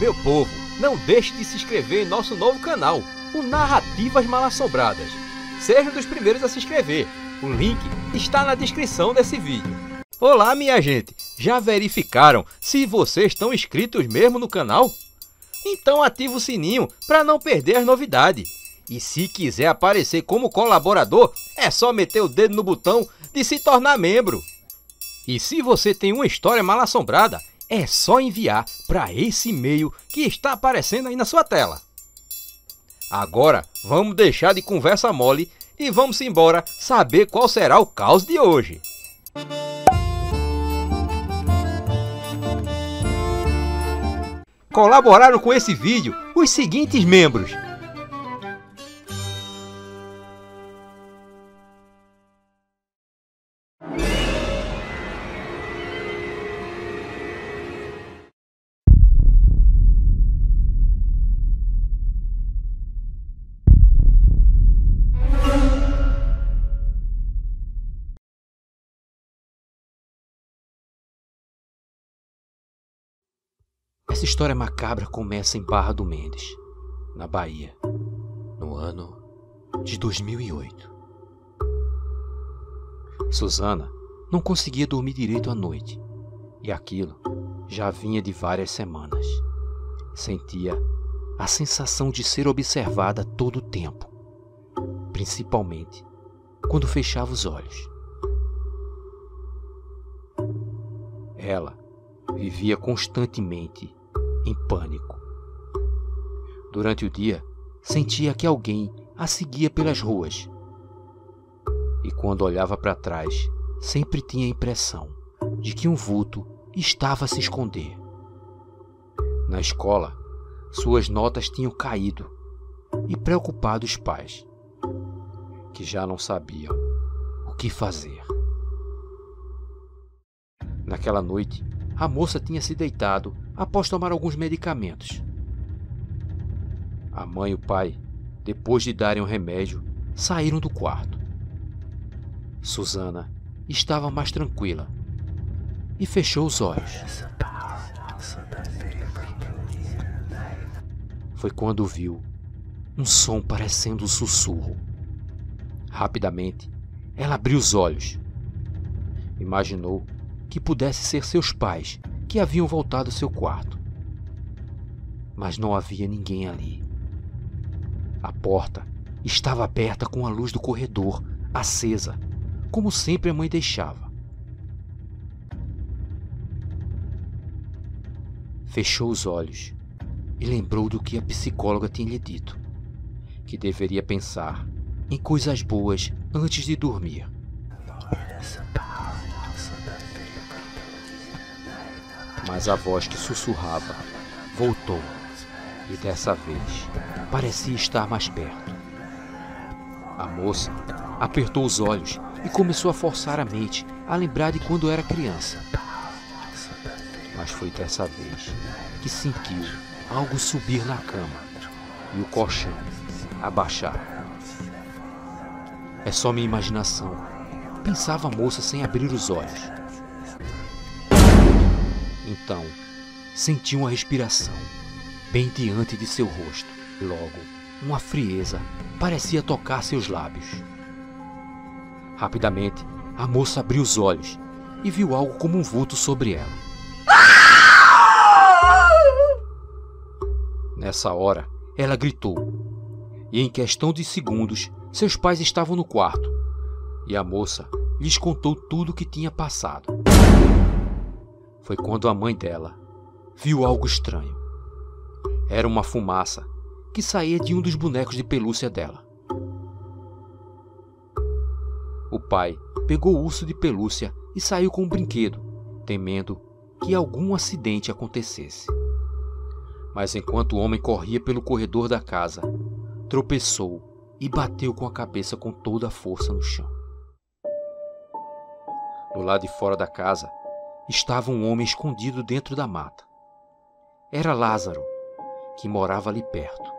Meu povo, não deixe de se inscrever em nosso novo canal, o Narrativas Mal-Assombradas. Seja um dos primeiros a se inscrever. O link está na descrição desse vídeo. Olá, minha gente! Já verificaram se vocês estão inscritos mesmo no canal? Então ativa o sininho para não perder as novidades. E se quiser aparecer como colaborador, é só meter o dedo no botão de se tornar membro. E se você tem uma história mal-assombrada, é só enviar para esse e-mail que está aparecendo aí na sua tela. Agora vamos deixar de conversa mole e vamos embora saber qual será o caos de hoje. Colaboraram com esse vídeo os seguintes membros: Essa história macabra começa em Barra do Mendes, na Bahia, no ano de 2008. Susana não conseguia dormir direito à noite, e aquilo já vinha de várias semanas. Sentia a sensação de ser observada todo o tempo, principalmente quando fechava os olhos. Ela vivia constantemente em pânico. Durante o dia, sentia que alguém a seguia pelas ruas. E quando olhava para trás, sempre tinha a impressão de que um vulto estava a se esconder. Na escola, suas notas tinham caído e preocupado os pais, que já não sabiam o que fazer. Naquela noite, a moça tinha se deitado após tomar alguns medicamentos. A mãe e o pai, depois de darem o remédio, saíram do quarto. Susana estava mais tranquila e fechou os olhos. Foi quando viu um som parecendo um sussurro. Rapidamente, ela abriu os olhos. Imaginou que pudesse ser seus pais que haviam voltado ao seu quarto. Mas não havia ninguém ali. A porta estava aberta com a luz do corredor acesa, como sempre a mãe deixava. Fechou os olhos e lembrou do que a psicóloga tinha lhe dito, que deveria pensar em coisas boas antes de dormir. Mas a voz que sussurrava voltou, e dessa vez parecia estar mais perto. A moça apertou os olhos e começou a forçar a mente a lembrar de quando era criança. Mas foi dessa vez que sentiu algo subir na cama e o colchão abaixar. É só minha imaginação, pensava a moça sem abrir os olhos. Então, sentiu uma respiração bem diante de seu rosto. Logo, uma frieza parecia tocar seus lábios. Rapidamente, a moça abriu os olhos e viu algo como um vulto sobre ela. Nessa hora, ela gritou, e em questão de segundos, seus pais estavam no quarto, e a moça lhes contou tudo o que tinha passado. Foi quando a mãe dela viu algo estranho. Era uma fumaça que saía de um dos bonecos de pelúcia dela. O pai pegou o urso de pelúcia e saiu com o brinquedo, temendo que algum acidente acontecesse. Mas enquanto o homem corria pelo corredor da casa, tropeçou e bateu com a cabeça com toda a força no chão. Do lado de fora da casa, estava um homem escondido dentro da mata. Era Lázaro, que morava ali perto.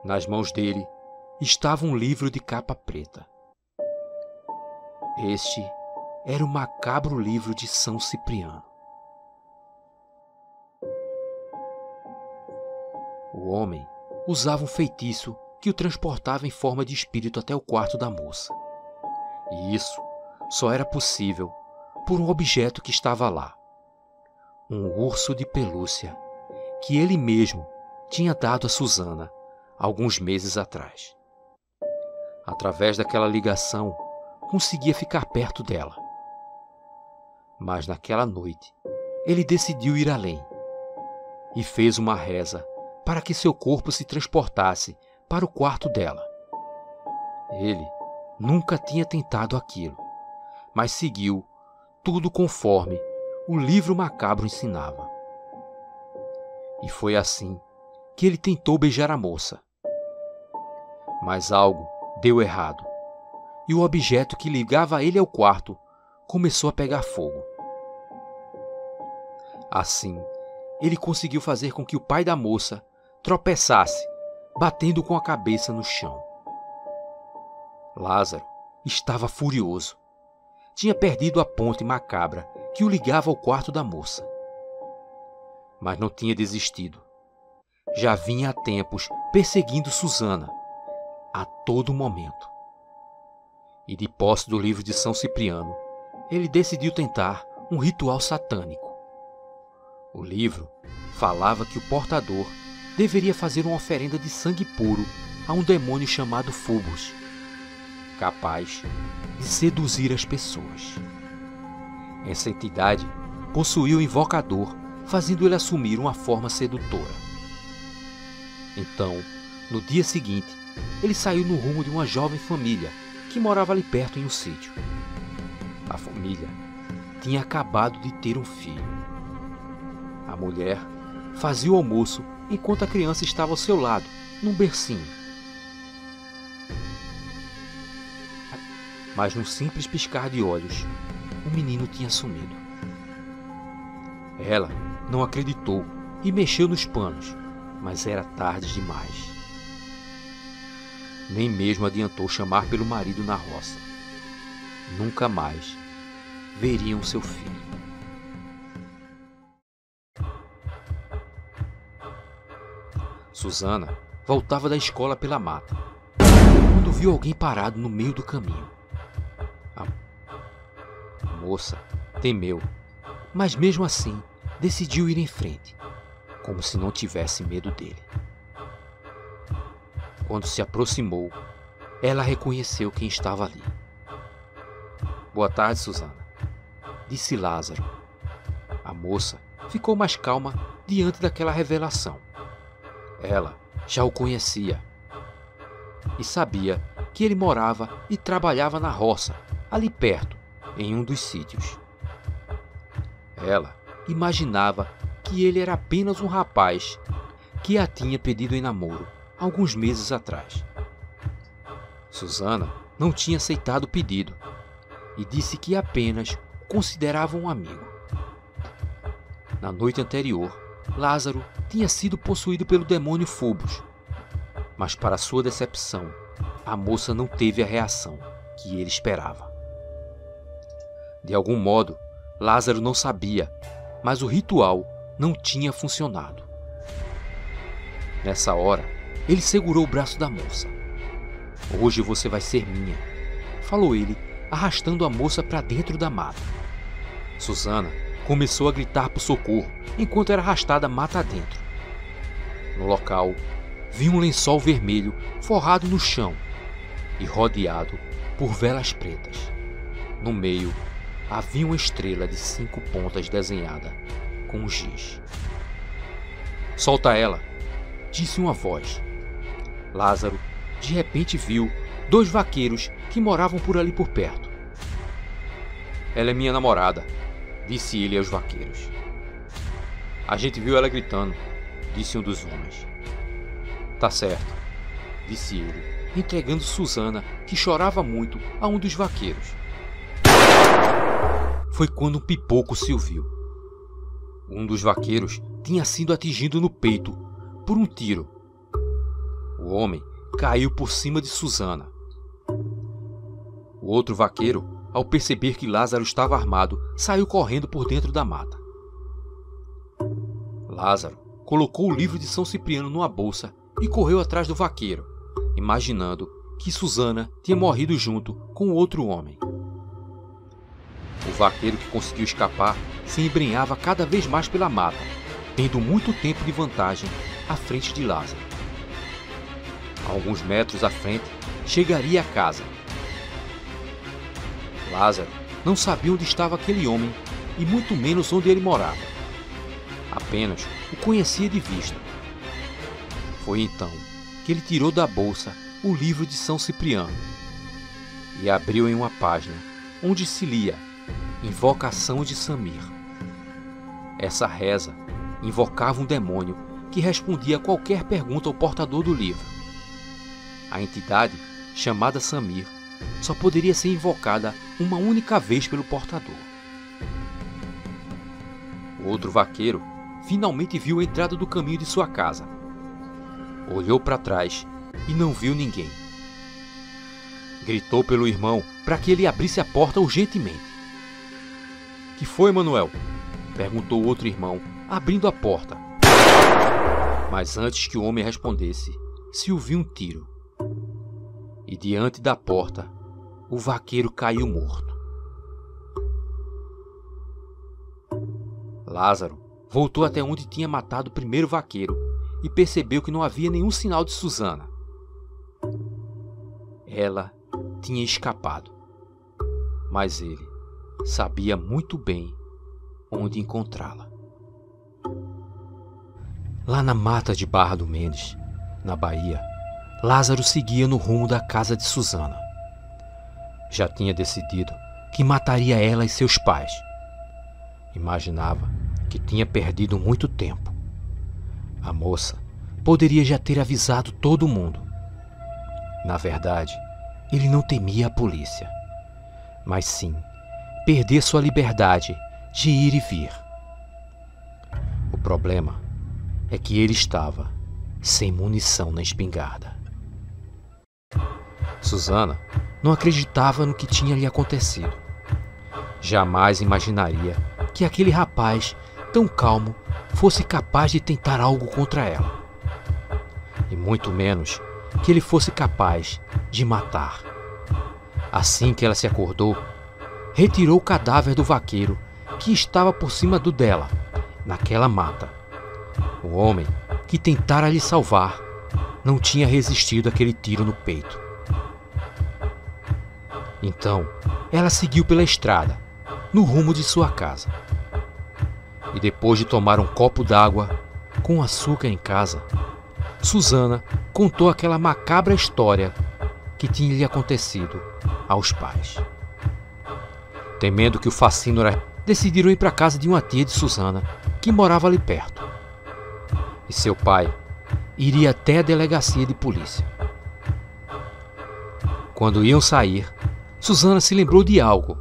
Nas mãos dele estava um livro de capa preta. Este era o macabro livro de São Cipriano. O homem usava um feitiço que o transportava em forma de espírito até o quarto da moça. E isso só era possível por um objeto que estava lá. Um urso de pelúcia que ele mesmo tinha dado a Susana alguns meses atrás. Através daquela ligação, conseguia ficar perto dela. Mas naquela noite, ele decidiu ir além e fez uma reza para que seu corpo se transportasse para o quarto dela. Ele nunca tinha tentado aquilo, mas seguiu tudo conforme o livro macabro ensinava. E foi assim que ele tentou beijar a moça. Mas algo deu errado, e o objeto que ligava ele ao quarto começou a pegar fogo. Assim, ele conseguiu fazer com que o pai da moça tropeçasse, batendo com a cabeça no chão. Lázaro estava furioso. Tinha perdido a ponte macabra que o ligava ao quarto da moça. Mas não tinha desistido. Já vinha há tempos perseguindo Susana, a todo momento. E de posse do livro de São Cipriano, ele decidiu tentar um ritual satânico. O livro falava que o portador deveria fazer uma oferenda de sangue puro a um demônio chamado Phobos, capaz de seduzir as pessoas. Essa entidade possuía o invocador, fazendo ele assumir uma forma sedutora. Então, no dia seguinte, ele saiu no rumo de uma jovem família que morava ali perto em um sítio. A família tinha acabado de ter um filho. A mulher fazia o almoço enquanto a criança estava ao seu lado, num bercinho. Mas num simples piscar de olhos, o menino tinha sumido. Ela não acreditou e mexeu nos panos, mas era tarde demais. Nem mesmo adiantou chamar pelo marido na roça. Nunca mais veriam seu filho. Susana voltava da escola pela mata, quando viu alguém parado no meio do caminho. A moça temeu, mas mesmo assim decidiu ir em frente, como se não tivesse medo dele. Quando se aproximou, ela reconheceu quem estava ali. "Boa tarde, Susana", disse Lázaro. A moça ficou mais calma diante daquela revelação. Ela já o conhecia e sabia que ele morava e trabalhava na roça, ali perto, em um dos sítios. Ela imaginava que ele era apenas um rapaz que a tinha pedido em namoro alguns meses atrás. Susana não tinha aceitado o pedido e disse que apenas o considerava um amigo. Na noite anterior, Lázaro tinha sido possuído pelo demônio Phobos, mas para sua decepção, a moça não teve a reação que ele esperava. De algum modo, Lázaro não sabia, mas o ritual não tinha funcionado. Nessa hora, ele segurou o braço da moça. "Hoje você vai ser minha", falou ele, arrastando a moça para dentro da mata. Susana começou a gritar por socorro enquanto era arrastada mata adentro. No local, viu um lençol vermelho forrado no chão e rodeado por velas pretas. No meio, havia uma estrela de 5 pontas desenhada com um giz. "Solta ela", disse uma voz. Lázaro, de repente, viu 2 vaqueiros que moravam por ali por perto. "Ela é minha namorada", disse ele aos vaqueiros. "A gente viu ela gritando", disse um dos homens. "Tá certo", disse ele, entregando Susana, que chorava muito, a um dos vaqueiros. Foi quando um pipoco se ouviu. Um dos vaqueiros tinha sido atingido no peito por um tiro. O homem caiu por cima de Susana. O outro vaqueiro, ao perceber que Lázaro estava armado, saiu correndo por dentro da mata. Lázaro colocou o livro de São Cipriano numa bolsa e correu atrás do vaqueiro, imaginando que Susana tinha morrido junto com outro homem. O vaqueiro que conseguiu escapar se embrenhava cada vez mais pela mata, tendo muito tempo de vantagem à frente de Lázaro. A alguns metros à frente, chegaria à casa. Lázaro não sabia onde estava aquele homem e muito menos onde ele morava. Apenas o conhecia de vista. Foi então que ele tirou da bolsa o livro de São Cipriano e abriu em uma página onde se lia Invocação de Samir. Essa reza invocava um demônio que respondia a qualquer pergunta ao portador do livro. A entidade, chamada Samir, só poderia ser invocada uma única vez pelo portador. O outro vaqueiro finalmente viu a entrada do caminho de sua casa. Olhou para trás e não viu ninguém. Gritou pelo irmão para que ele abrisse a porta urgentemente. "Que foi, Manuel?" perguntou o outro irmão, abrindo a porta. Mas antes que o homem respondesse, se ouviu um tiro. E diante da porta, o vaqueiro caiu morto. Lázaro voltou até onde tinha matado o primeiro vaqueiro e percebeu que não havia nenhum sinal de Susana. Ela tinha escapado, mas ele sabia muito bem onde encontrá-la. Lá na mata de Barra do Mendes, na Bahia, Lázaro seguia no rumo da casa de Susana. Já tinha decidido que mataria ela e seus pais. Imaginava que tinha perdido muito tempo. A moça poderia já ter avisado todo mundo. Na verdade, ele não temia a polícia, mas sim perder sua liberdade de ir e vir. O problema é que ele estava sem munição na espingarda. Susana não acreditava no que tinha lhe acontecido. Jamais imaginaria que aquele rapaz tão calmo fosse capaz de tentar algo contra ela. E muito menos que ele fosse capaz de matar. Assim que ela se acordou, retirou o cadáver do vaqueiro que estava por cima do dela, naquela mata. O homem que tentara lhe salvar não tinha resistido àquele tiro no peito. Então, ela seguiu pela estrada, no rumo de sua casa. E depois de tomar um copo d'água com açúcar em casa, Susana contou aquela macabra história que tinha lhe acontecido aos pais. Temendo que o facínora, decidiram ir para a casa de uma tia de Susana, que morava ali perto. E seu pai iria até a delegacia de polícia. Quando iam sair, Susana se lembrou de algo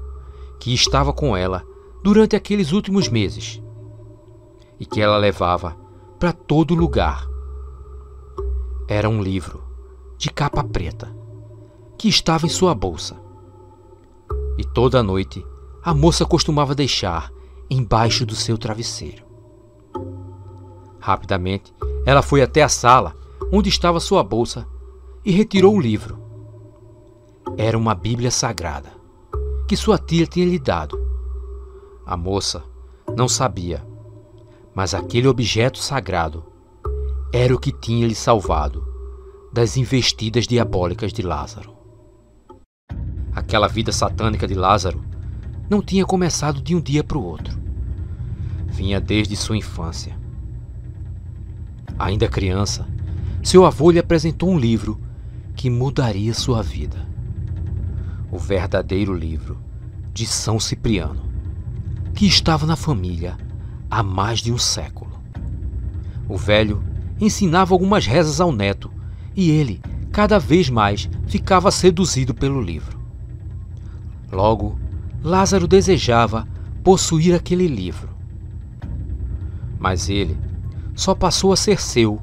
que estava com ela durante aqueles últimos meses e que ela levava para todo lugar. Era um livro de capa preta que estava em sua bolsa. E toda noite a moça costumava deixar embaixo do seu travesseiro. Rapidamente, ela foi até a sala onde estava sua bolsa e retirou o livro. Era uma Bíblia Sagrada que sua tia tinha lhe dado. A moça não sabia, mas aquele objeto sagrado era o que tinha lhe salvado das investidas diabólicas de Lázaro. Aquela vida satânica de Lázaro não tinha começado de um dia para o outro. Vinha desde sua infância. Ainda criança, seu avô lhe apresentou um livro que mudaria sua vida. O verdadeiro livro de São Cipriano, que estava na família há mais de um século. O velho ensinava algumas rezas ao neto e ele, cada vez mais, ficava seduzido pelo livro. Logo, Lázaro desejava possuir aquele livro. Mas ele só passou a ser seu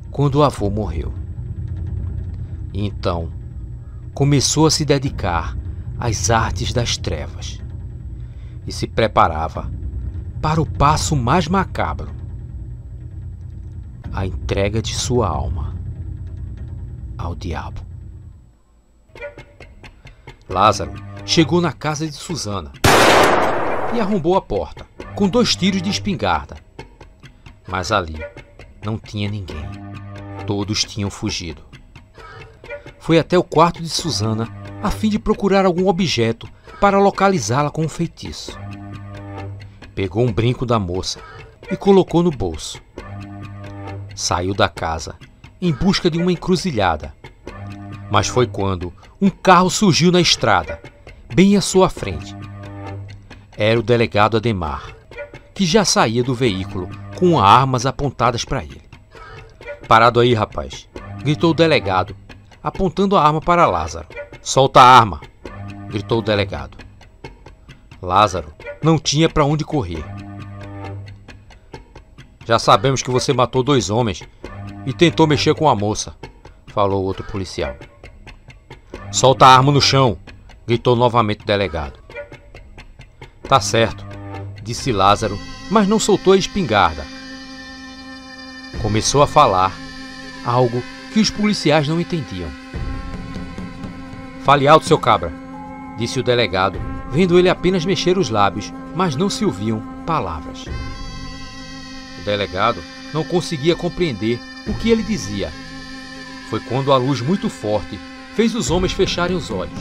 quando o avô morreu. E então, começou a se dedicar às artes das trevas e se preparava para o passo mais macabro. a entrega de sua alma ao diabo. Lázaro chegou na casa de Susana e arrombou a porta com 2 tiros de espingarda. Mas ali não tinha ninguém. Todos tinham fugido. Foi até o quarto de Susana a fim de procurar algum objeto para localizá-la com um feitiço. Pegou um brinco da moça e colocou no bolso. Saiu da casa em busca de uma encruzilhada. Mas foi quando um carro surgiu na estrada, bem à sua frente. Era o delegado Ademar, que já saía do veículo com armas apontadas para ele. "Parado aí, rapaz!" gritou o delegado, apontando a arma para Lázaro. "Solta a arma!" gritou o delegado. Lázaro não tinha para onde correr. "Já sabemos que você matou 2 homens e tentou mexer com a moça", falou outro policial. "Solta a arma no chão!" gritou novamente o delegado. "Tá certo", disse Lázaro, mas não soltou a espingarda. Começou a falar algo que os policiais não entendiam. "Fale alto, seu cabra", disse o delegado, vendo ele apenas mexer os lábios, mas não se ouviam palavras. O delegado não conseguia compreender o que ele dizia. Foi quando a luz muito forte fez os homens fecharem os olhos.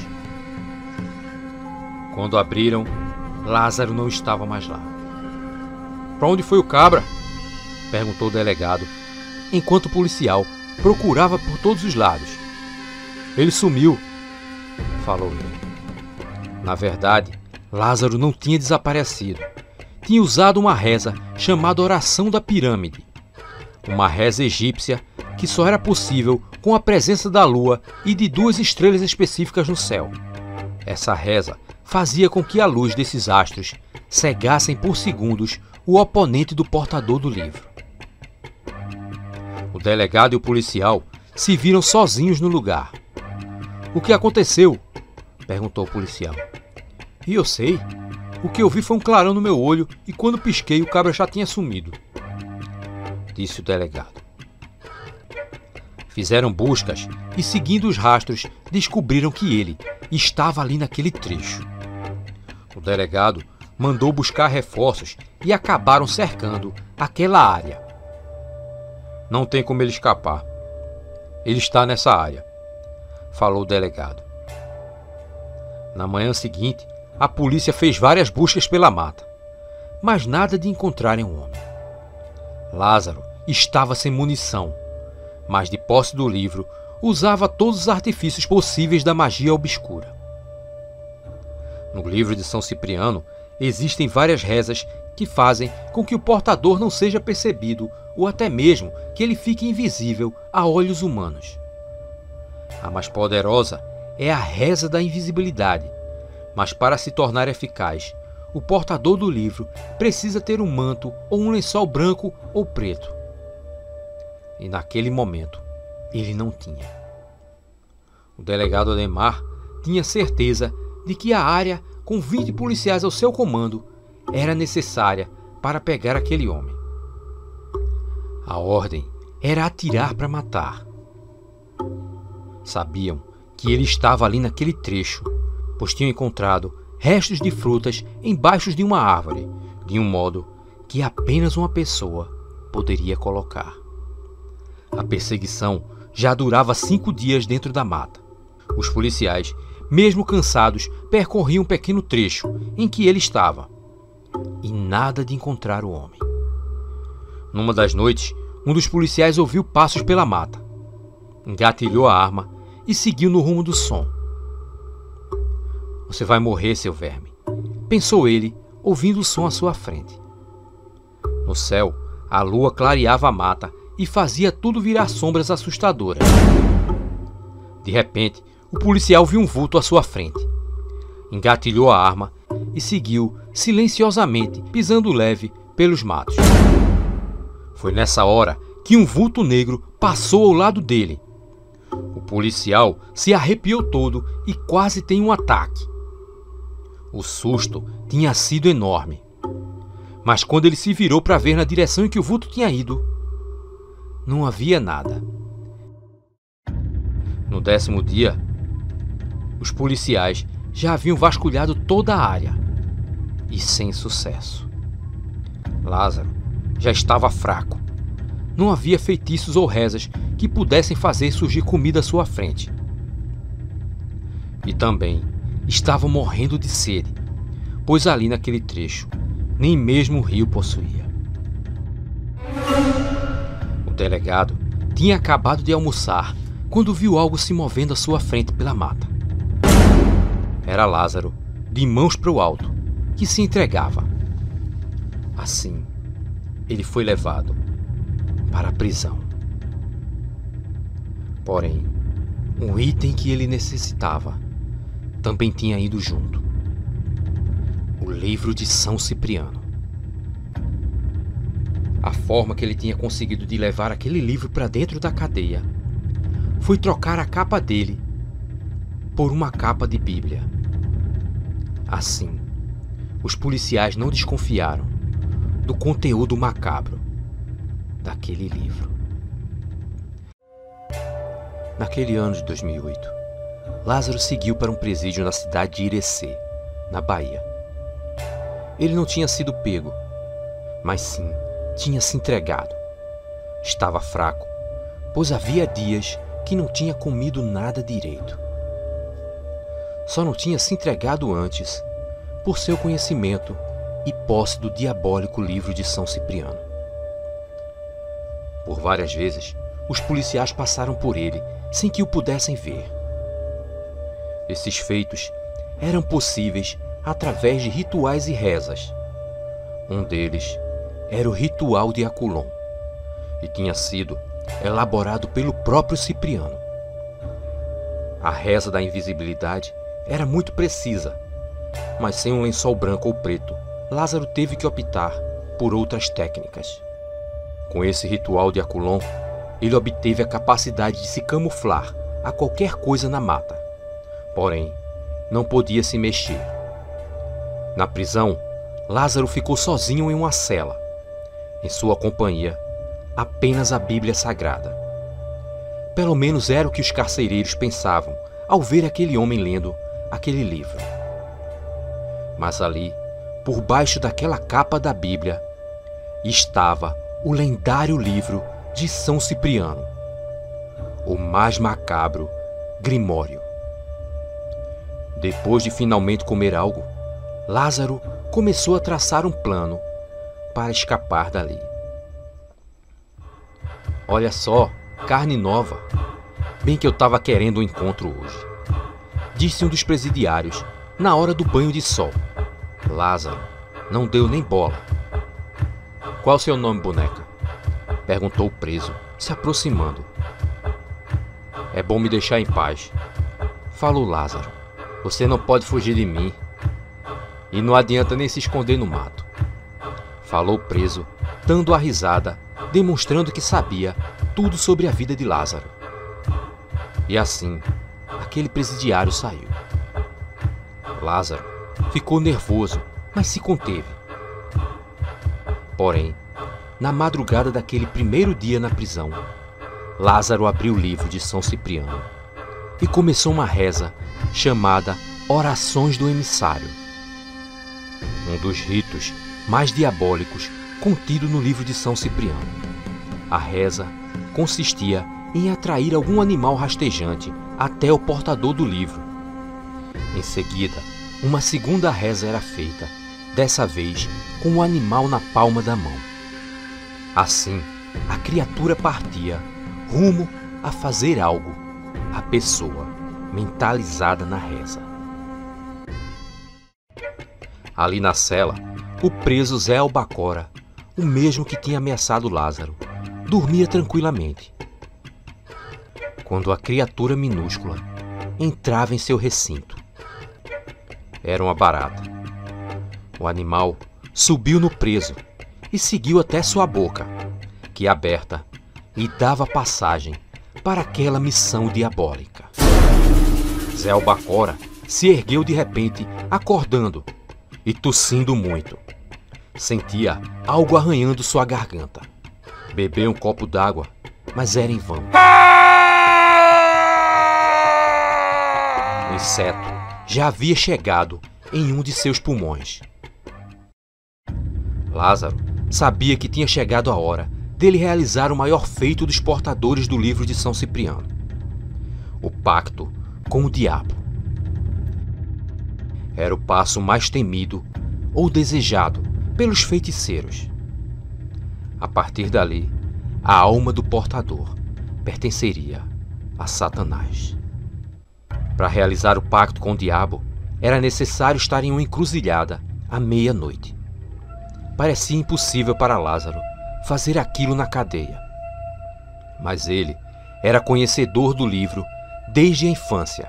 Quando abriram, Lázaro não estava mais lá. "Para onde foi o cabra?" perguntou o delegado, enquanto o policial procurava por todos os lados. "Ele sumiu", falou ele. Na verdade, Lázaro não tinha desaparecido. Tinha usado uma reza chamada Oração da Pirâmide. Uma reza egípcia que só era possível com a presença da lua e de 2 estrelas específicas no céu. Essa reza fazia com que a luz desses astros cegassem por segundos o oponente do portador do livro. O delegado e o policial se viram sozinhos no lugar. "O que aconteceu?" perguntou o policial. "E eu sei. O que eu vi foi um clarão no meu olho e quando pisquei o cabra já tinha sumido", disse o delegado. Fizeram buscas e, seguindo os rastros, descobriram que ele estava ali naquele trecho. O delegado mandou buscar reforços e acabaram cercando aquela área. "Não tem como ele escapar. Ele está nessa área", falou o delegado. Na manhã seguinte, a polícia fez várias buscas pela mata, mas nada de encontrarem um homem. Lázaro estava sem munição, mas de posse do livro, usava todos os artifícios possíveis da magia obscura. No livro de São Cipriano, existem várias rezas que fazem com que o portador não seja percebido ou até mesmo que ele fique invisível a olhos humanos. A mais poderosa é a reza da invisibilidade, mas para se tornar eficaz, o portador do livro precisa ter um manto ou um lençol branco ou preto. E naquele momento, ele não tinha. O delegado Ademar tinha certeza de que a área, com 20 policiais ao seu comando, era necessária para pegar aquele homem. A ordem era atirar para matar. Sabiam que ele estava ali naquele trecho, pois tinham encontrado restos de frutas embaixo de uma árvore, de um modo que apenas uma pessoa poderia colocar. A perseguição já durava 5 dias dentro da mata. Os policiais, mesmo cansados, percorriam um pequeno trecho em que ele estava. E nada de encontrar o homem. Numa das noites, um dos policiais ouviu passos pela mata. Engatilhou a arma e seguiu no rumo do som. "Você vai morrer, seu verme", pensou ele, ouvindo o som à sua frente. No céu, a lua clareava a mata e fazia tudo virar sombras assustadoras. De repente, o policial viu um vulto à sua frente. Engatilhou a arma e seguiu silenciosamente, pisando leve pelos matos. Foi nessa hora que um vulto negro passou ao lado dele. O policial se arrepiou todo e quase tem um ataque. O susto tinha sido enorme. Mas quando ele se virou para ver na direção em que o vulto tinha ido, não havia nada. No 10º dia, os policiais já haviam vasculhado toda a área, e sem sucesso. Lázaro já estava fraco. Não havia feitiços ou rezas que pudessem fazer surgir comida à sua frente. E também estava morrendo de sede, pois ali naquele trecho nem mesmo o rio possuía. O delegado tinha acabado de almoçar quando viu algo se movendo à sua frente pela mata. Era Lázaro, de mãos para o alto, que se entregava. Assim, ele foi levado para a prisão. Porém, um item que ele necessitava também tinha ido junto: o livro de São Cipriano. A forma que ele tinha conseguido de levar aquele livro para dentro da cadeia foi trocar a capa dele por uma capa de Bíblia. Assim, os policiais não desconfiaram do conteúdo macabro daquele livro. Naquele ano de 2008, Lázaro seguiu para um presídio na cidade de Irecê, na Bahia. Ele não tinha sido pego, mas sim tinha se entregado. Estava fraco, pois havia dias que não tinha comido nada direito. Só não tinha se entregado antes por seu conhecimento e posse do diabólico livro de São Cipriano. Por várias vezes, os policiais passaram por ele sem que o pudessem ver. Esses feitos eram possíveis através de rituais e rezas. Um deles era o ritual de Aculon, e tinha sido elaborado pelo próprio Cipriano. A reza da invisibilidade era muito precisa, mas sem um lençol branco ou preto, Lázaro teve que optar por outras técnicas. Com esse ritual de Aculon, ele obteve a capacidade de se camuflar a qualquer coisa na mata. Porém, não podia se mexer. Na prisão, Lázaro ficou sozinho em uma cela. Em sua companhia, apenas a Bíblia Sagrada. Pelo menos era o que os carcereiros pensavam ao ver aquele homem lendo aquele livro. Mas ali, por baixo daquela capa da Bíblia, estava o lendário livro de São Cipriano, o mais macabro Grimório. Depois de finalmente comer algo, Lázaro começou a traçar um plano para escapar dali. Olha só, carne nova. Bem que eu estava querendo um encontro hoje, disse um dos presidiários na hora do banho de sol. Lázaro não deu nem bola. Qual o seu nome, boneca? Perguntou o preso, se aproximando. É bom me deixar em paz, falou Lázaro. Você não pode fugir de mim. E não adianta nem se esconder no mato, falou o preso, dando a risada, demonstrando que sabia tudo sobre a vida de Lázaro. E assim, aquele presidiário saiu. Lázaro ficou nervoso, mas se conteve. Porém, na madrugada daquele primeiro dia na prisão, Lázaro abriu o livro de São Cipriano e começou uma reza chamada Orações do Emissário. Um dos ritos mais diabólicos contido no livro de São Cipriano. A reza consistia em atrair algum animal rastejante até o portador do livro. Em seguida, uma segunda reza era feita, dessa vez com o animal na palma da mão. Assim, a criatura partia rumo a fazer algo à pessoa mentalizada na reza. Ali na cela, o preso Zé Albacora, o mesmo que tinha ameaçado Lázaro, dormia tranquilamente. Quando a criatura minúscula entrava em seu recinto. Era uma barata. O animal subiu no preso e seguiu até sua boca, que aberta lhe dava passagem para aquela missão diabólica. Zé Albacora se ergueu de repente, acordando e tossindo muito. Sentia algo arranhando sua garganta. Bebeu um copo d'água mas era em vão. O inseto já havia chegado em um de seus pulmões. Lázaro sabia que tinha chegado a hora dele realizar o maior feito dos portadores do livro de São Cipriano: o pacto com o diabo. Era o passo mais temido ou desejado pelos feiticeiros. A partir dali, a alma do portador pertenceria a Satanás. Para realizar o pacto com o diabo, era necessário estar em uma encruzilhada à meia-noite. Parecia impossível para Lázaro fazer aquilo na cadeia. Mas ele era conhecedor do livro desde a infância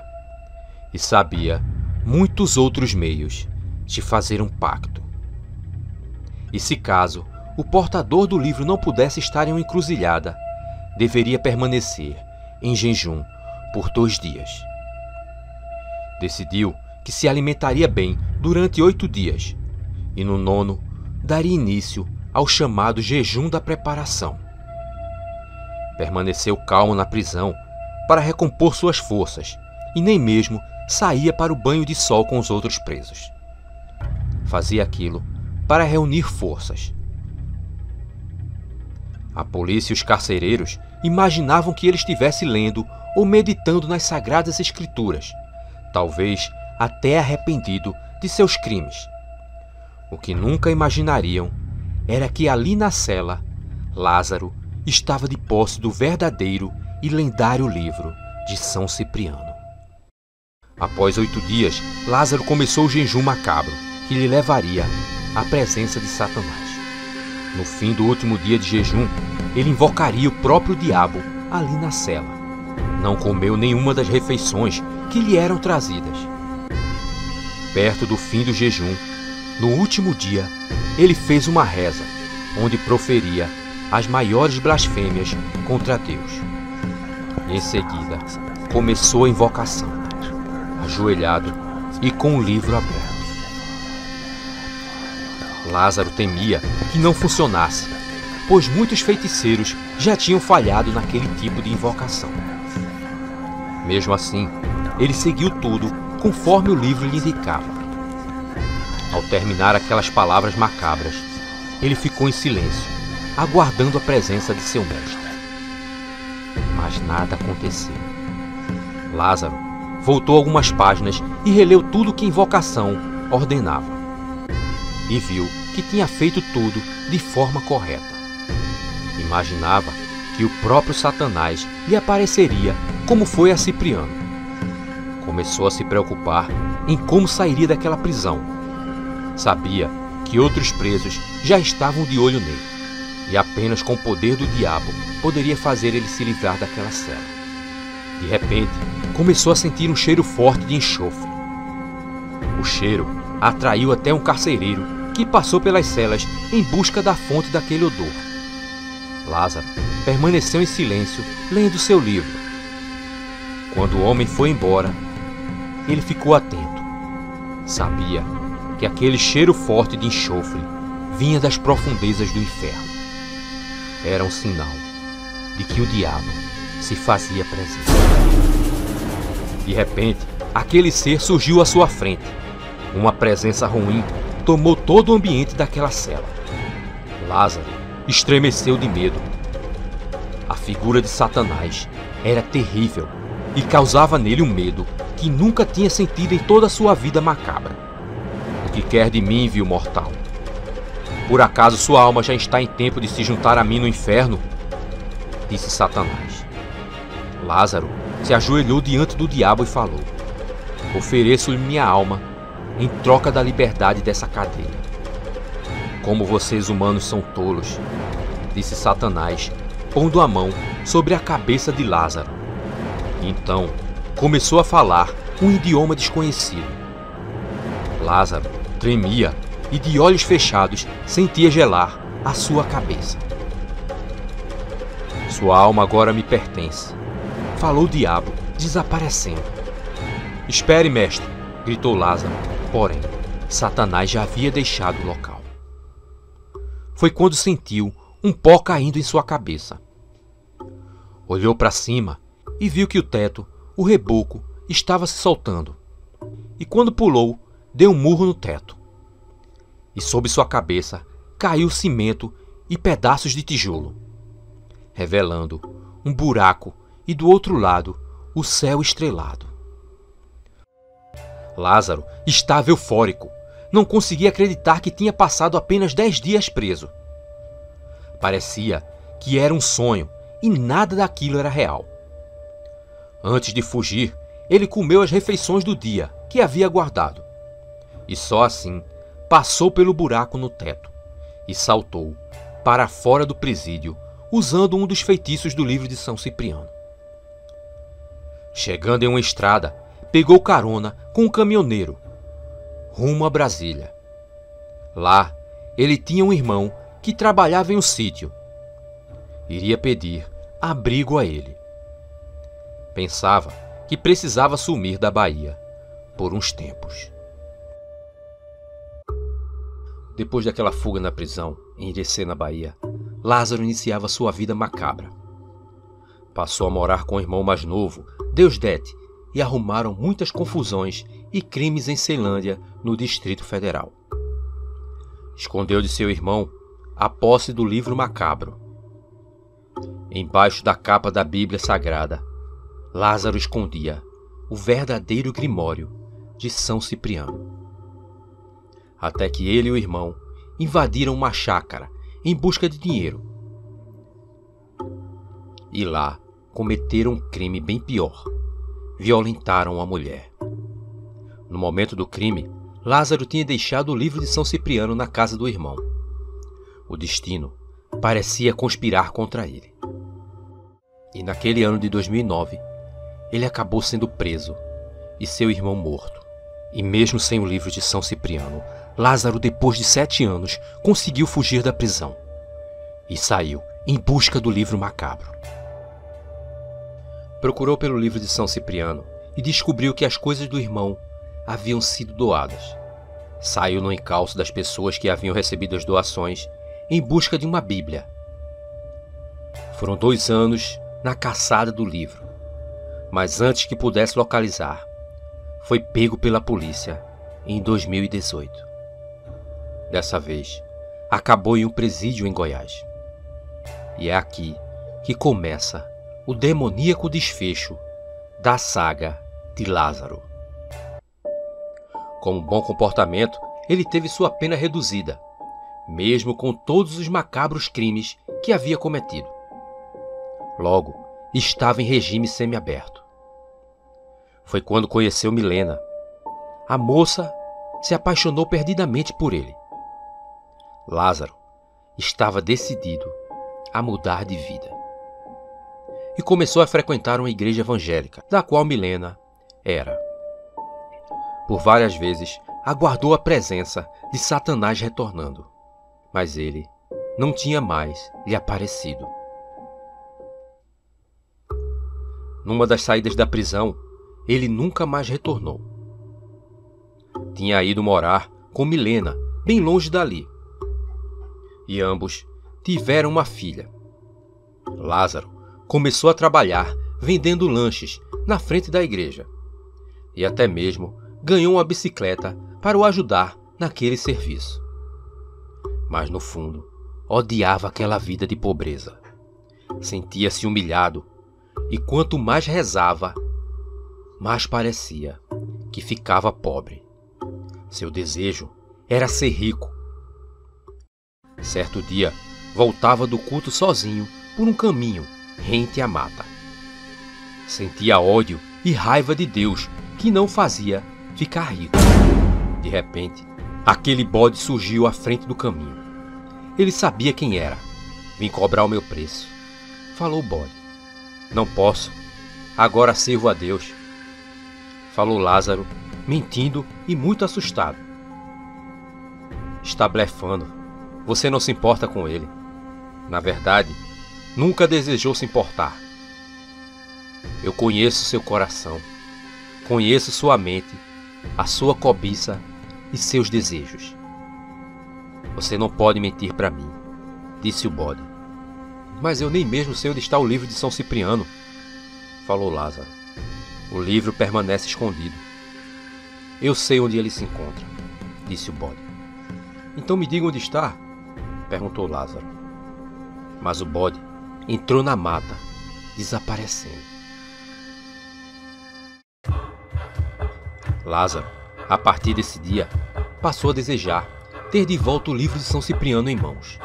e sabia muitos outros meios de fazer um pacto. E se caso o portador do livro não pudesse estar em uma encruzilhada, deveria permanecer em jejum por 2 dias. Decidiu que se alimentaria bem durante 8 dias e no 9º daria início ao chamado jejum da preparação. Permaneceu calmo na prisão para recompor suas forças e nem mesmo saía para o banho de sol com os outros presos. Fazia aquilo para reunir forças. A polícia e os carcereiros imaginavam que ele estivesse lendo ou meditando nas sagradas escrituras, talvez até arrependido de seus crimes. O que nunca imaginariam era que ali na cela, Lázaro estava de posse do verdadeiro e lendário livro de São Cipriano. Após 8 dias, Lázaro começou o jejum macabro, que lhe levaria à presença de Satanás. No fim do último dia de jejum, ele invocaria o próprio diabo ali na cela. Não comeu nenhuma das refeições que lhe eram trazidas. Perto do fim do jejum, no último dia, ele fez uma reza, onde proferia as maiores blasfêmias contra Deus. E em seguida, começou a invocação, ajoelhado e com o livro aberto. Lázaro temia que não funcionasse, pois muitos feiticeiros já tinham falhado naquele tipo de invocação. Mesmo assim, ele seguiu tudo conforme o livro lhe indicava. Ao terminar aquelas palavras macabras, ele ficou em silêncio, aguardando a presença de seu mestre. Mas nada aconteceu. Lázaro voltou algumas páginas e releu tudo que a invocação ordenava. E viu que tinha feito tudo de forma correta. Imaginava que o próprio Satanás lhe apareceria como foi a Cipriano. Começou a se preocupar em como sairia daquela prisão. Sabia que outros presos já estavam de olho nele, e apenas com o poder do diabo poderia fazer ele se livrar daquela cela. De repente, começou a sentir um cheiro forte de enxofre. O cheiro atraiu até um carcereiro que passou pelas celas em busca da fonte daquele odor. Lázaro permaneceu em silêncio, lendo seu livro. Quando o homem foi embora, ele ficou atento. Sabia que aquele cheiro forte de enxofre vinha das profundezas do inferno. Era um sinal de que o diabo se fazia presente. De repente, aquele ser surgiu à sua frente. Uma presença ruim tomou todo o ambiente daquela cela. Lázaro estremeceu de medo. A figura de Satanás era terrível e causava nele um medo que nunca tinha sentido em toda a sua vida macabra. O que quer de mim, vil mortal? Por acaso sua alma já está em tempo de se juntar a mim no inferno? Disse Satanás. Lázaro se ajoelhou diante do diabo e falou: ofereço-lhe minha alma em troca da liberdade dessa cadeia. Como vocês humanos são tolos, disse Satanás, pondo a mão sobre a cabeça de Lázaro. Então começou a falar um idioma desconhecido. Lázaro tremia e de olhos fechados sentia gelar a sua cabeça. Sua alma agora me pertence, falou o diabo, desaparecendo. Espere, mestre, gritou Lázaro, porém Satanás já havia deixado o local. Foi quando sentiu um pó caindo em sua cabeça. Olhou para cima e viu que o teto, o reboco, estava se soltando. E quando pulou, deu um murro no teto. E sob sua cabeça caiu cimento e pedaços de tijolo, revelando um buraco e do outro lado o céu estrelado. Lázaro estava eufórico. Não conseguia acreditar que tinha passado apenas 10 dias preso. Parecia que era um sonho e nada daquilo era real. Antes de fugir, ele comeu as refeições do dia que havia guardado. E só assim passou pelo buraco no teto e saltou para fora do presídio usando um dos feitiços do livro de São Cipriano. Chegando em uma estrada, pegou carona com um caminhoneiro, rumo a Brasília. Lá, ele tinha um irmão que trabalhava em um sítio. Iria pedir abrigo a ele. Pensava que precisava sumir da Bahia por uns tempos. Depois daquela fuga na prisão, em Irecê, na Bahia, Lázaro iniciava sua vida macabra. Passou a morar com o irmão mais novo, Deusdete, e arrumaram muitas confusões e crimes em Ceilândia, no Distrito Federal. Escondeu de seu irmão a posse do livro macabro. Embaixo da capa da Bíblia Sagrada, Lázaro escondia o verdadeiro Grimório de São Cipriano. Até que ele e o irmão invadiram uma chácara em busca de dinheiro. E lá cometeram um crime bem pior. Violentaram a mulher. No momento do crime, Lázaro tinha deixado o livro de São Cipriano na casa do irmão. O destino parecia conspirar contra ele. E naquele ano de 2009, ele acabou sendo preso e seu irmão morto. E mesmo sem o livro de São Cipriano, Lázaro, depois de 7 anos, conseguiu fugir da prisão e saiu em busca do livro macabro. Procurou pelo livro de São Cipriano e descobriu que as coisas do irmão haviam sido doadas. Saiu no encalço das pessoas que haviam recebido as doações em busca de uma Bíblia. Foram 2 anos na caçada do livro, mas antes que pudesse localizar, foi pego pela polícia em 2018. Dessa vez, acabou em um presídio em Goiás. E é aqui que começa o demoníaco desfecho da saga de Lázaro. Com um bom comportamento, ele teve sua pena reduzida, mesmo com todos os macabros crimes que havia cometido. Logo, estava em regime semiaberto. Foi quando conheceu Milena. A moça se apaixonou perdidamente por ele. Lázaro estava decidido a mudar de vida. E começou a frequentar uma igreja evangélica, da qual Milena era. Por várias vezes, aguardou a presença de Satanás retornando, mas ele não tinha mais lhe aparecido. Numa das saídas da prisão, ele nunca mais retornou. Tinha ido morar com Milena, bem longe dali. E ambos tiveram uma filha. Lázaro começou a trabalhar vendendo lanches na frente da igreja. E até mesmo ganhou uma bicicleta para o ajudar naquele serviço. Mas no fundo, odiava aquela vida de pobreza. Sentia-se humilhado e quanto mais rezava, mais parecia que ficava pobre. Seu desejo era ser rico. Certo dia, voltava do culto sozinho por um caminho rente à mata. Sentia ódio e raiva de Deus que não fazia ficar rico. De repente, aquele bode surgiu à frente do caminho. Ele sabia quem era. Vim cobrar o meu preço. Falou o bode. Não posso. Agora sirvo a Deus. Falou Lázaro, mentindo e muito assustado. Está blefando. Você não se importa com ele. Na verdade, nunca desejou se importar. Eu conheço seu coração. Conheço sua mente, a sua cobiça e seus desejos. Você não pode mentir para mim, disse o bode. Mas eu nem mesmo sei onde está o livro de São Cipriano, falou Lázaro. O livro permanece escondido. Eu sei onde ele se encontra, disse o bode. Então me diga onde está, perguntou Lázaro. Mas o bode entrou na mata, desaparecendo. Lázaro, a partir desse dia, passou a desejar ter de volta o livro de São Cipriano em mãos.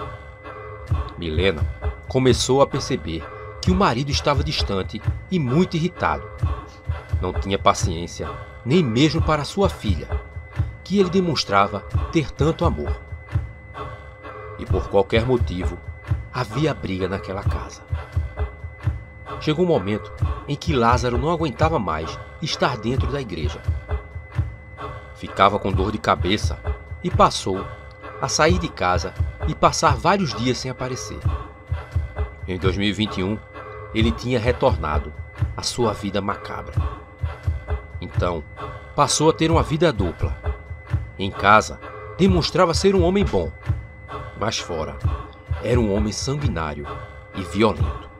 Milena começou a perceber que o marido estava distante e muito irritado. Não tinha paciência nem mesmo para sua filha, que ele demonstrava ter tanto amor. E por qualquer motivo, havia briga naquela casa. Chegou um momento em que Lázaro não aguentava mais estar dentro da igreja. Ficava com dor de cabeça e passou a sair de casa e passar vários dias sem aparecer. Em 2021, ele tinha retornado à sua vida macabra. Então, passou a ter uma vida dupla. Em casa, demonstrava ser um homem bom, mas fora, era um homem sanguinário e violento.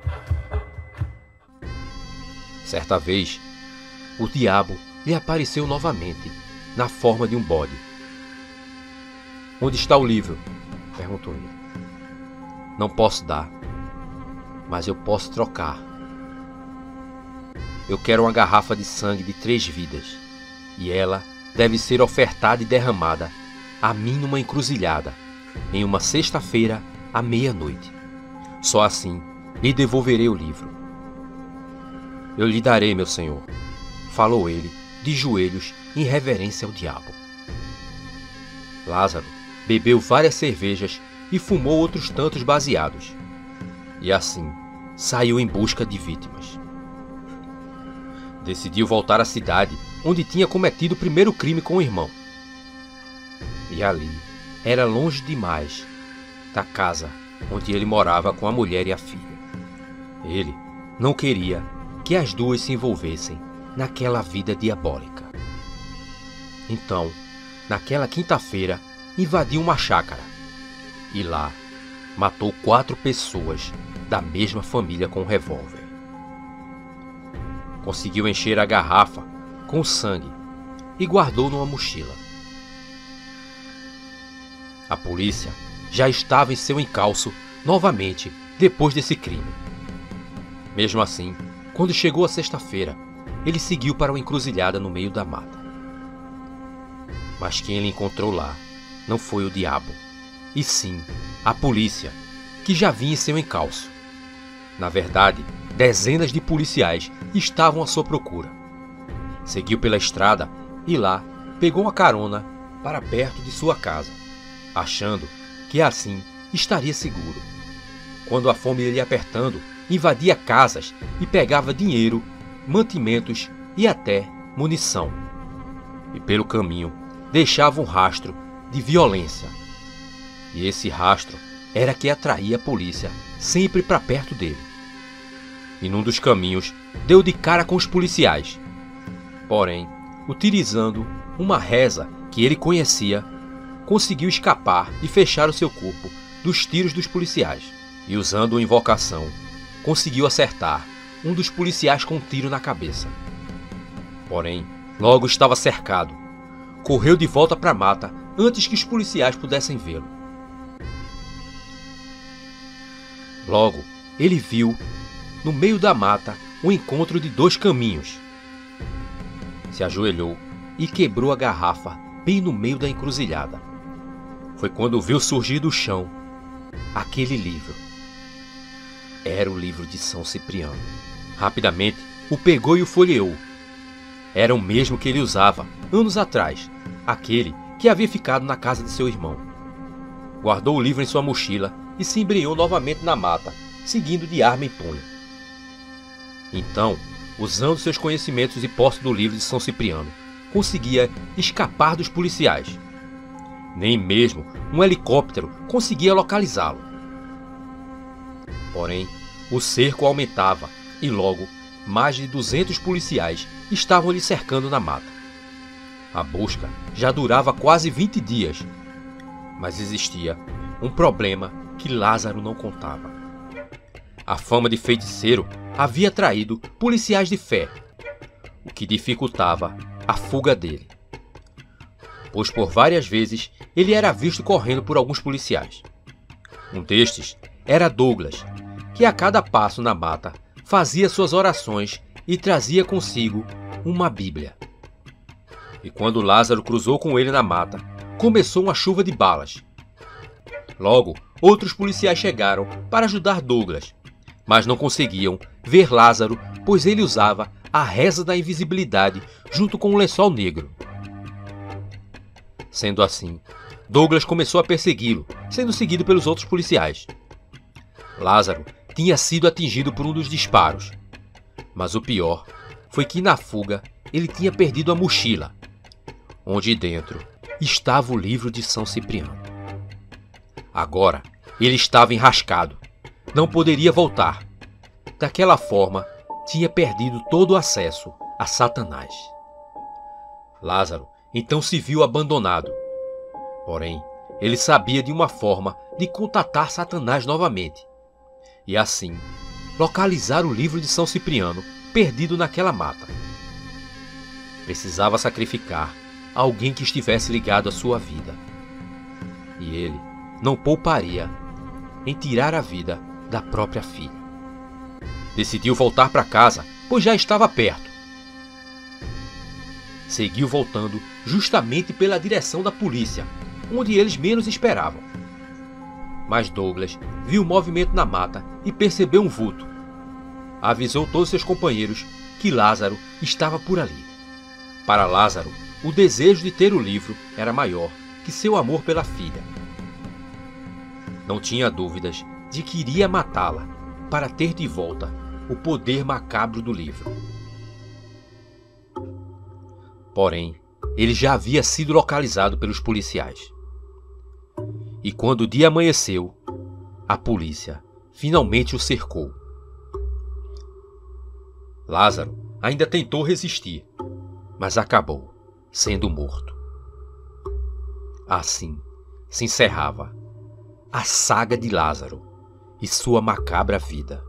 Certa vez, o diabo lhe apareceu novamente, na forma de um bode. Onde está o livro? Perguntou ele. Não posso dar, mas eu posso trocar. Eu quero uma garrafa de sangue de 3 vidas, e ela deve ser ofertada e derramada a mim numa encruzilhada, em uma sexta-feira à meia-noite. Só assim lhe devolverei o livro. Eu lhe darei, meu senhor, falou ele, de joelhos, em reverência ao diabo. Lázaro bebeu várias cervejas e fumou outros tantos baseados. E assim, saiu em busca de vítimas. Decidiu voltar à cidade onde tinha cometido o primeiro crime com o irmão. E ali, era longe demais da casa onde ele morava com a mulher e a filha. Ele não queria que as duas se envolvessem naquela vida diabólica. Então, naquela quinta-feira, invadiu uma chácara e lá matou 4 pessoas da mesma família com um revólver. Conseguiu encher a garrafa com sangue e guardou numa mochila. A polícia já estava em seu encalço novamente depois desse crime. Mesmo assim, quando chegou a sexta-feira, ele seguiu para uma encruzilhada no meio da mata. Mas quem ele encontrou lá não foi o diabo, e sim a polícia, que já vinha em seu encalço. Na verdade, dezenas de policiais estavam à sua procura. Seguiu pela estrada e lá pegou uma carona para perto de sua casa, achando que assim estaria seguro. Quando a fome ia lhe apertando, invadia casas e pegava dinheiro, mantimentos e até munição. E pelo caminho deixava um rastro de violência. E esse rastro era que atraía a polícia sempre para perto dele. E num dos caminhos deu de cara com os policiais. Porém, utilizando uma reza que ele conhecia, conseguiu escapar e fechar o seu corpo dos tiros dos policiais. E usando uma invocação, conseguiu acertar um dos policiais com um tiro na cabeça. Porém, logo estava cercado. Correu de volta para a mata antes que os policiais pudessem vê-lo. Logo, ele viu, no meio da mata, o encontro de 2 caminhos. Se ajoelhou e quebrou a garrafa bem no meio da encruzilhada. Foi quando viu surgir do chão aquele livro. Era o livro de São Cipriano. Rapidamente, o pegou e o folheou. Era o mesmo que ele usava anos atrás, aquele que havia ficado na casa de seu irmão. Guardou o livro em sua mochila e se embrenhou novamente na mata, seguindo de arma em punho. Então, usando seus conhecimentos e posse do livro de São Cipriano, conseguia escapar dos policiais. Nem mesmo um helicóptero conseguia localizá-lo. Porém, o cerco aumentava e logo mais de 200 policiais estavam lhe cercando na mata. A busca já durava quase 20 dias, mas existia um problema que Lázaro não contava. A fama de feiticeiro havia atraído policiais de fé, o que dificultava a fuga dele, pois por várias vezes ele era visto correndo por alguns policiais. Um destes era Douglas, que a cada passo na mata fazia suas orações e trazia consigo uma Bíblia. E quando Lázaro cruzou com ele na mata, começou uma chuva de balas. Logo, outros policiais chegaram para ajudar Douglas, mas não conseguiam ver Lázaro, pois ele usava a reza da invisibilidade junto com um lençol negro. Sendo assim, Douglas começou a persegui-lo, sendo seguido pelos outros policiais. Lázaro tinha sido atingido por um dos disparos, mas o pior foi que na fuga ele tinha perdido a mochila, onde dentro estava o livro de São Cipriano. Agora ele estava enrascado, não poderia voltar. Daquela forma, tinha perdido todo o acesso a Satanás. Lázaro então se viu abandonado. Porém, ele sabia de uma forma de contatar Satanás novamente, e assim localizar o livro de São Cipriano perdido naquela mata. Precisava sacrificar alguém que estivesse ligado à sua vida, e ele não pouparia em tirar a vida da própria filha. Decidiu voltar para casa, pois já estava perto. Seguiu voltando justamente pela direção da polícia, onde eles menos esperavam. Mas Douglas viu o movimento na mata e percebeu um vulto. Avisou todos seus companheiros que Lázaro estava por ali. Para Lázaro, o desejo de ter o livro era maior que seu amor pela filha. Não tinha dúvidas de que iria matá-la para ter de volta o poder macabro do livro. Porém, ele já havia sido localizado pelos policiais. E quando o dia amanheceu, a polícia finalmente o cercou. Lázaro ainda tentou resistir, mas acabou sendo morto. Assim se encerrava a saga de Lázaro e sua macabra vida.